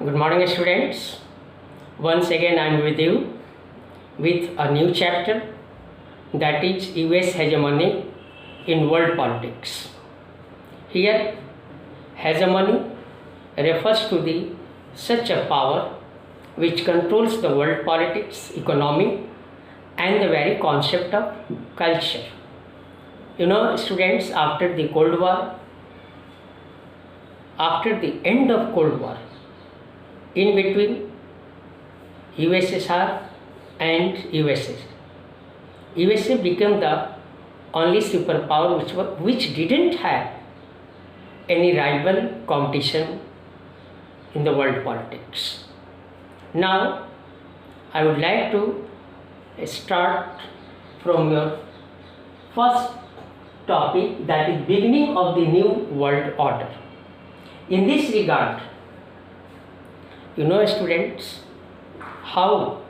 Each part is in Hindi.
Good morning, students. Once again, I am with you with a new chapter, that is US hegemony in world politics. Here, hegemony refers to the such a power which controls the world politics, economy, and the very concept of culture. Students, after the Cold War, after the end of Cold War, in between USSR and USA, USA became the only superpower which didn't have any rival competition in the world politics. Now, I would like to start from your first topic, that is beginning of the new world order. In this regard, students, how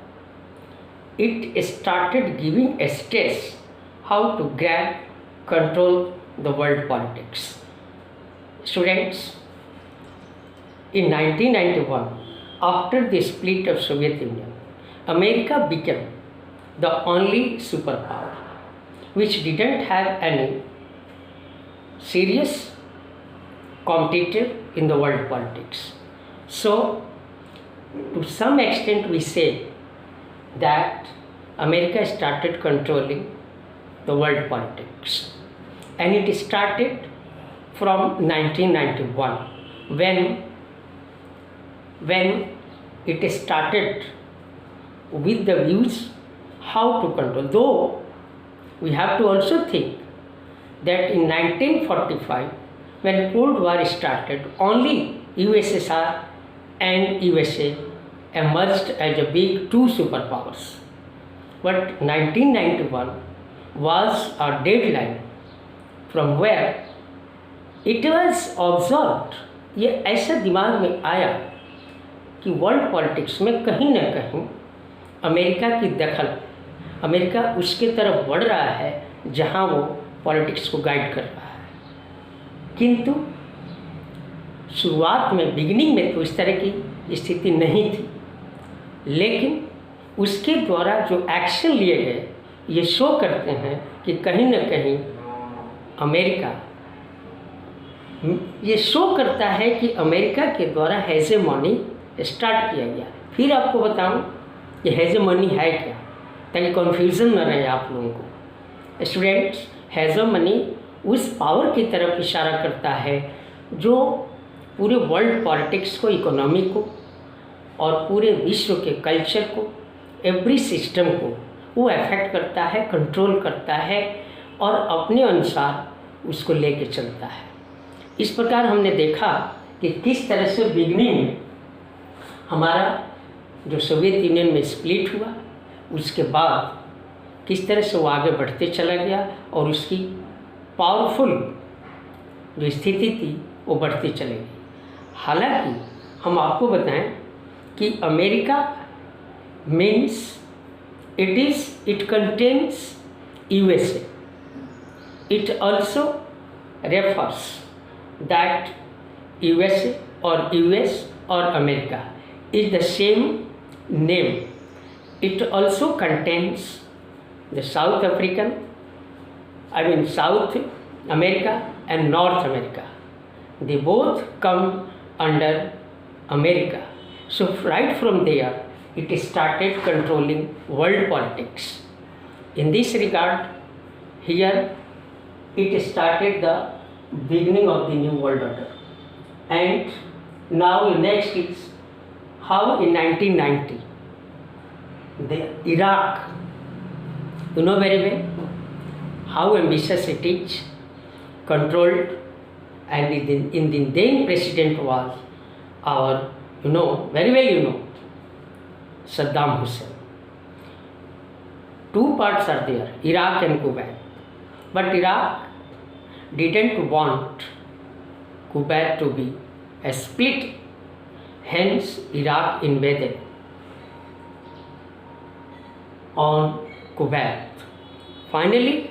it started giving a stress how to grab, control the world politics. Students, in 1991, after the split of Soviet Union, America became the only superpower which didn't have any serious competitor in the world politics. So, to some extent we say that America started controlling the world politics, and it started from 1991 when it started with the views how to control. Though we have to also think that in 1945, when Cold War started, only USSR and USA emerged as a big two superpowers. But 1991 was a deadline from where it was observed, ये ऐसा दिमाग में आया कि वर्ल्ड पॉलिटिक्स में कहीं ना कहीं अमेरिका की दखल, अमेरिका उसके तरफ बढ़ रहा है जहां वो पॉलिटिक्स को गाइड कर रहा है. किंतु शुरुआत में बिगिनिंग में तो इस तरह की स्थिति नहीं थी, लेकिन उसके द्वारा जो एक्शन लिए गए ये शो करते हैं कि कहीं ना कहीं अमेरिका, ये शो करता है कि अमेरिका के द्वारा हेजेमनी स्टार्ट किया गया. फिर आपको बताऊं ये हेजेमनी है क्या, ताकि कन्फ्यूज़न न रहे आप लोगों को. स्टूडेंट्स, हेजेमनी उस पावर की तरफ इशारा करता है जो पूरे वर्ल्ड पॉलिटिक्स को, इकोनॉमी को और पूरे विश्व के कल्चर को, एवरी सिस्टम को वो अफेक्ट करता है, कंट्रोल करता है और अपने अनुसार उसको लेके चलता है. इस प्रकार हमने देखा कि किस तरह से बिगनिंग में हमारा जो सोवियत यूनियन में स्प्लिट हुआ, उसके बाद किस तरह से वो आगे बढ़ते चला गया और उसकी पावरफुल जो स्थिति थी वो बढ़ती चली गई. हालांकि हम आपको बताएं कि America means it contains USA. It also refers that USA और US और America is the same name. It also contains the South America and North America. They both come under America. So right from there, it started controlling world politics. In this regard, here it started the beginning of the new world order. And now next is how in 1990, the Iraq, you know very well how ambitious it is, controlled, and in the then president was our, very well Saddam Hussein. Two parts are there, Iraq and Kuwait. But Iraq didn't want Kuwait to be a split, hence Iraq invaded on Kuwait. Finally,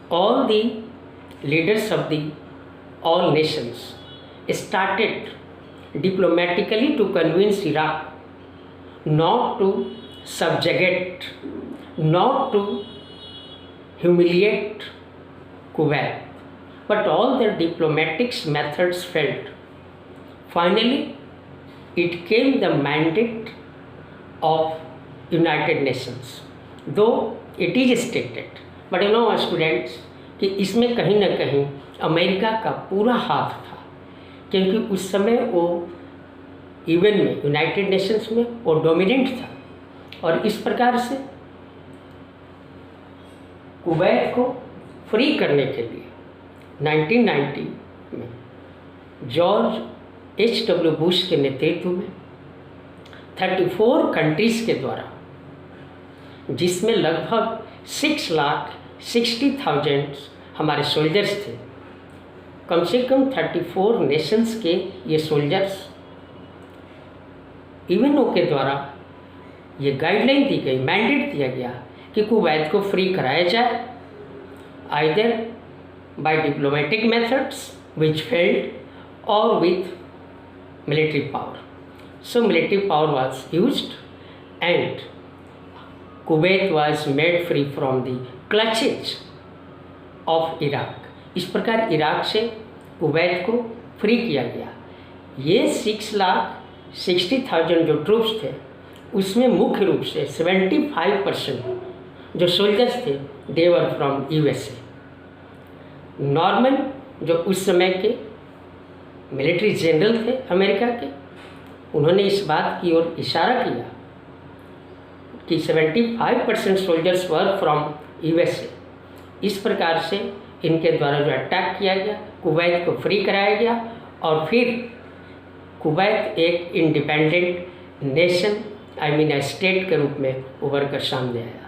all the leaders of the all nations started diplomatically to convince Iraq not to subjugate, not to humiliate Kuwait. But all their diplomatic methods failed. Finally, it came the mandate of United Nations, though it is stated, but you know students कि इसमें कहीं ना कहीं अमेरिका का पूरा हाथ था, क्योंकि उस समय वो इवन में यूनाइटेड नेशंस में वो डोमिनेंट था। और इस प्रकार से कुवैत को फ्री करने के लिए 1990 में जॉर्ज H.W. बुश के नेतृत्व में 34 कंट्रीज़ के द्वारा, जिसमें लगभग 6,60,000 हमारे सोल्जर्स थे, कम से कम 34 नेशंस के ये सोल्जर्स, यूएनओ के द्वारा ये गाइडलाइन दी गई, मैंडेट दिया गया कि कुवैत को फ्री कराया जाए, either bye diplomatic methods which failed और with military power. So military power was used and Kuwait was made free from the clutches of Iraq. इस प्रकार इराक से कुवैत को फ्री किया गया। ये 6,60,000 जो ट्रूप्स थे, उसमें मुख्य रूप से 75% जो सोल्जर्स थे दे वर फ्रॉम USA। नॉर्मन जो उस समय के मिलिट्री जनरल थे अमेरिका के, उन्होंने इस बात की ओर इशारा किया कि 75% सोल्जर्स वर फ्रॉम USA। इस प्रकार से इनके द्वारा जो अटैक किया गया, कुवैत को फ्री कराया गया और फिर कुवैत एक इंडिपेंडेंट नेशन स्टेट के रूप में उभर कर सामने आया।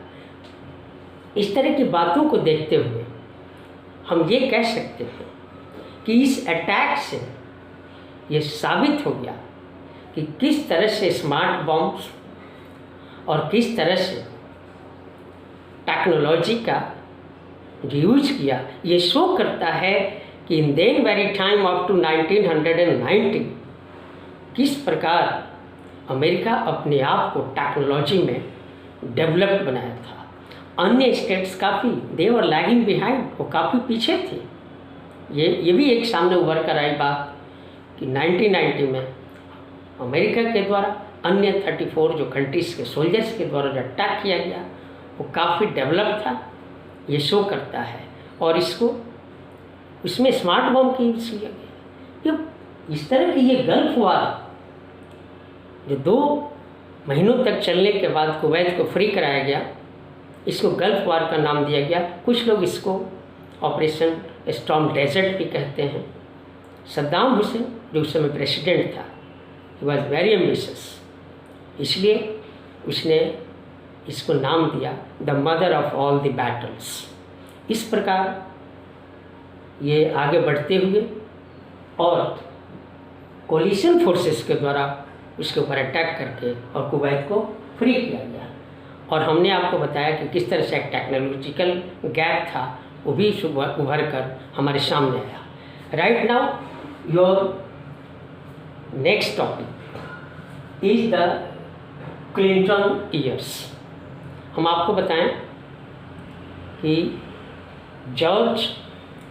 इस तरह की बातों को देखते हुए हम ये कह सकते हैं कि इस अटैक से ये साबित हो गया कि किस तरह से स्मार्ट बॉम्ब्स और किस तरह से टेक्नोलॉजी का यूज किया। ये शो करता है कि in then very time up to 1990 किस प्रकार अमेरिका अपने आप को टेक्नोलॉजी में डेवलप बनाया था। अन्य स्टेट्स काफ़ी दे वर लैगिंग बिहाइंड, वो काफ़ी पीछे थे। ये भी एक सामने उभर कर आई बात कि 1990 में अमेरिका के द्वारा अन्य 34 जो कंट्रीज़ के सोल्जर्स के द्वारा जो अटैक किया गया वो काफ़ी डेवलप था, ये शो करता है। और इसको इसमें स्मार्ट बॉम्ब की यूज़ किया गया। ये इस तरह की ये गल्फ वार जो 2 महीनों तक चलने के बाद कुवैत को फ्री कराया गया, इसको गल्फ वार का नाम दिया गया। कुछ लोग इसको ऑपरेशन स्टॉर्म डेजर्ट भी कहते हैं। सद्दाम हुसैन जो उस समय प्रेसिडेंट था, ही वॉज वेरी एम्बिशियस, इसलिए उसने इसको नाम दिया the mother of all the battles. इस प्रकार ये आगे बढ़ते हुए और कोलिशन फोर्सेस के द्वारा उसके ऊपर अटैक करके और कुवैत को फ्री किया गया। और हमने आपको बताया कि किस तरह से एक टेक्नोलॉजिकल गैप था, वो भी उभर कर हमारे सामने आया। Right now your next topic is the Clinton years. हम आपको बताएं कि जॉर्ज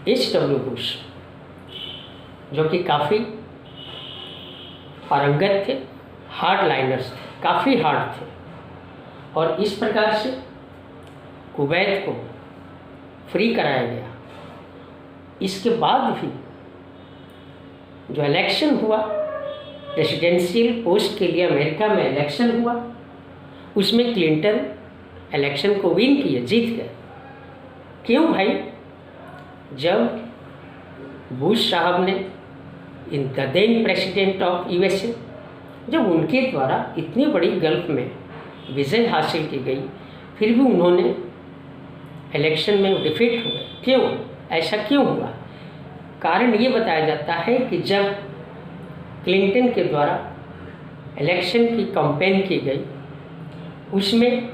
H.W. बुश जो कि काफ़ी पारंगत थे, हार्ड लाइनर्स थे, काफ़ी हार्ड थे, और इस प्रकार से कुवैत को फ्री कराया गया। इसके बाद भी जो इलेक्शन हुआ, प्रेसिडेंशियल पोस्ट के लिए अमेरिका में इलेक्शन हुआ, उसमें क्लिंटन इलेक्शन को विन किए, जीत गए। क्यों भाई? जब बुश साहब ने in the then president of USA, जब उनके द्वारा इतनी बड़ी गल्फ में विजय हासिल की गई, फिर भी उन्होंने इलेक्शन में डिफीट हो गए। क्यों? ऐसा क्यों हुआ? कारण ये बताया जाता है कि जब क्लिंटन के द्वारा इलेक्शन की कैंपेन की गई, उसमें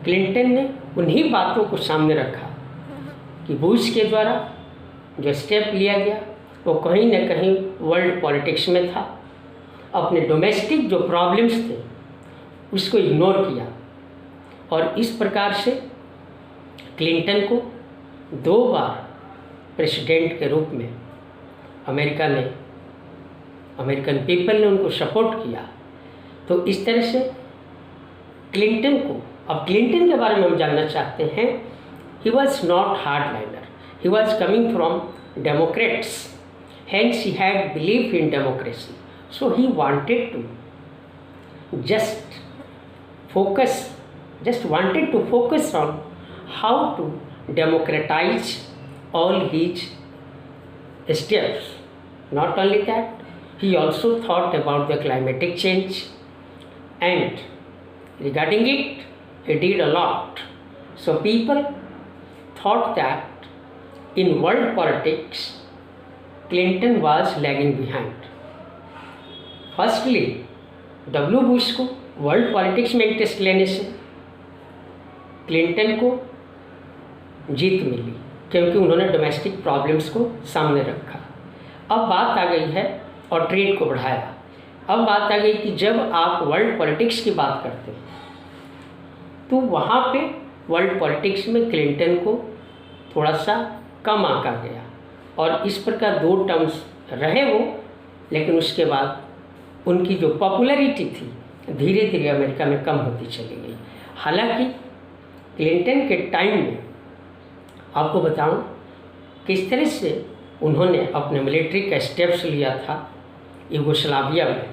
क्लिंटन ने उन्हीं बातों को सामने रखा कि बुश के द्वारा जो स्टेप लिया गया वो कहीं ना कहीं वर्ल्ड पॉलिटिक्स में था, अपने डोमेस्टिक जो प्रॉब्लम्स थे उसको इग्नोर किया और इस प्रकार से क्लिंटन को 2 बार प्रेसिडेंट के रूप में अमेरिकन पीपल ने उनको सपोर्ट किया। तो इस तरह से क्लिंटन को, अब क्लिंटन के बारे में हम जानना चाहते हैं। He was not hardliner, he was coming from Democrats, hence he had belief in democracy, so he wanted to just wanted to focus on how to democratize all his steps. Not only that, he also thought about the climatic change, and regarding it he did a lot. So people thought that in world politics Clinton was lagging behind. Firstly W Bush को वर्ल्ड पॉलिटिक्स में इंटरेस्ट लेने से क्लिंटन को जीत मिली, क्योंकि उन्होंने डोमेस्टिक प्रॉब्लम्स को सामने रखा। अब बात आ गई है और ट्रेड को बढ़ाया। अब बात आ गई कि जब आप वर्ल्ड पॉलिटिक्स की बात करते हैं तो वहाँ पे वर्ल्ड पॉलिटिक्स में क्लिंटन को थोड़ा सा कम आंका गया और इस प्रकार 2 टर्म्स रहे वो, लेकिन उसके बाद उनकी जो पॉपुलैरिटी थी धीरे धीरे अमेरिका में कम होती चली गई। हालांकि क्लिंटन के टाइम में आपको बताऊं किस तरह से उन्होंने अपने मिलिट्री का स्टेप्स लिया था यूगोस्लाविया में।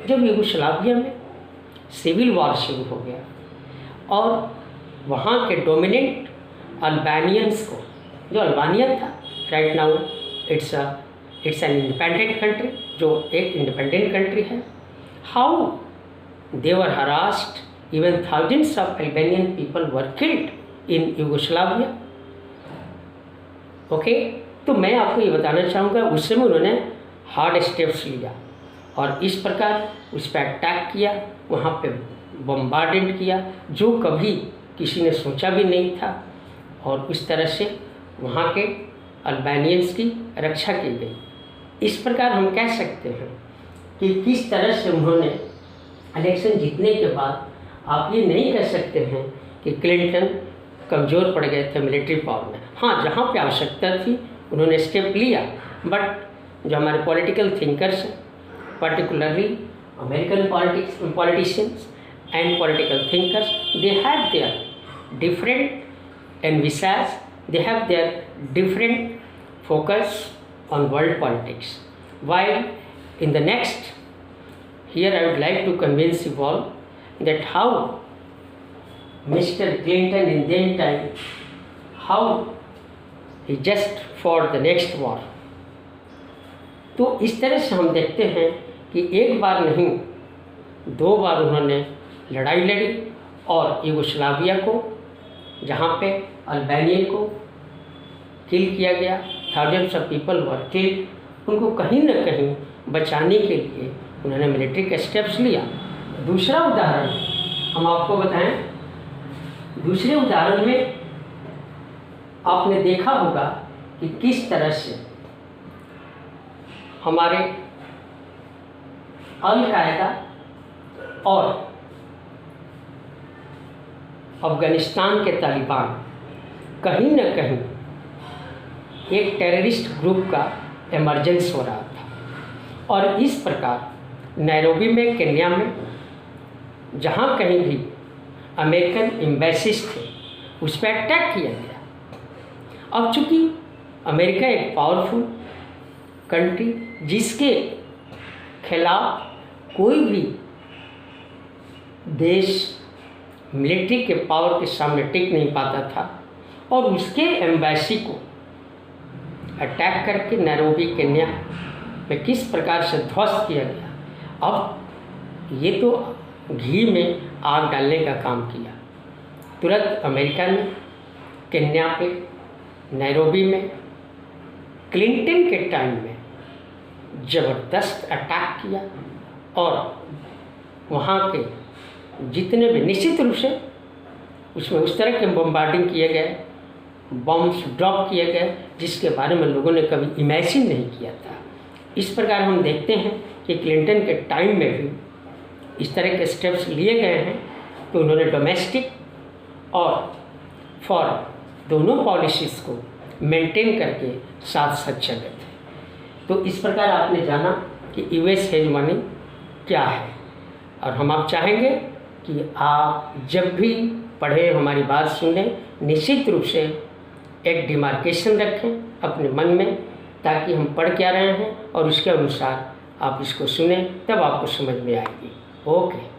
जब यूगोस्लाविया में सिविल वॉर शुरू हो गया और वहाँ के डोमिनेंट अल्बानियंस को, जो अल्बानिया था right now it's an independent country, जो एक इंडिपेंडेंट कंट्री है, how they were harassed, even thousands of Albanian people were killed in Yugoslavia. Okay, तो मैं आपको ये बताना चाहूँगा उस समय उन्होंने हार्ड स्टेप्स लिया और इस प्रकार उस पर अटैक किया, वहाँ पे बम्बार्डेंट किया जो कभी किसी ने सोचा भी नहीं था और उस तरह से वहाँ के अल्बानियंस की रक्षा की गई। इस प्रकार हम कह सकते हैं कि किस तरह से उन्होंने इलेक्शन जीतने के बाद आप ये नहीं कह सकते हैं कि क्लिंटन कमज़ोर पड़ गए थे मिलिट्री पावर में। हाँ, जहाँ पे आवश्यकता थी उन्होंने स्टेप लिया, बट जो हमारे पॉलिटिकल थिंकर्स हैं, particularly American politicians and political thinkers, they have their different envisaged, they have their different focus on world politics. While in the next, here I would like to convince you all that how Mr. Clinton in then time, how he just fought the next war. तो इस तरह से हम देखते हैं कि एक बार नहीं 2 बार उन्होंने लड़ाई लड़ी और यूगोस्लाविया को, जहाँ पे अल्बानियन को किल किया गया, thousands of people were killed, उनको कहीं न कहीं बचाने के लिए उन्होंने मिलिट्री का स्टेप्स लिया। दूसरा उदाहरण हम आपको बताएं, दूसरे उदाहरण में आपने देखा होगा कि किस तरह से हमारे अल-कायदा और अफ़गानिस्तान के तालिबान कहीं न कहीं एक टेररिस्ट ग्रुप का इमरजेंस हो रहा था और इस प्रकार नैरोबी में, केन्या में, जहाँ कहीं भी अमेरिकन एम्बेसीज थे उस पर अटैक किया गया। अब चूँकि अमेरिका एक पावरफुल कंट्री जिसके खिलाफ कोई भी देश मिलिट्री के पावर के सामने टिक नहीं पाता था और उसके एम्बेसी को अटैक करके नैरोबी केन्या में किस प्रकार से ध्वस्त किया गया। अब ये तो घी में आग डालने का काम किया। तुरंत अमेरिका ने केन्या पे, नैरोबी में क्लिंटन के टाइम में ज़बरदस्त अटैक किया और वहाँ के जितने भी, निश्चित रूप से उसमें उस तरह के बम्बार्डिंग किए गए बॉम्ब्स ड्रॉप किए गए जिसके बारे में लोगों ने कभी इमेजिन नहीं किया था। इस प्रकार हम देखते हैं कि क्लिंटन के टाइम में भी इस तरह के स्टेप्स लिए गए हैं कि उन्होंने डोमेस्टिक और फॉरेन दोनों पॉलिसीज़ को मेंटेन करके साथ साथ चले थे। तो इस प्रकार आपने जाना कि यूएस हेजमनी क्या है, और हम आप चाहेंगे कि आप जब भी पढ़ें, हमारी बात सुनें, निश्चित रूप से एक डिमार्केशन रखें अपने मन में, ताकि हम पढ़ क्या रहे हैं और उसके अनुसार आप इसको सुनें, तब आपको समझ में आएगी। ओके।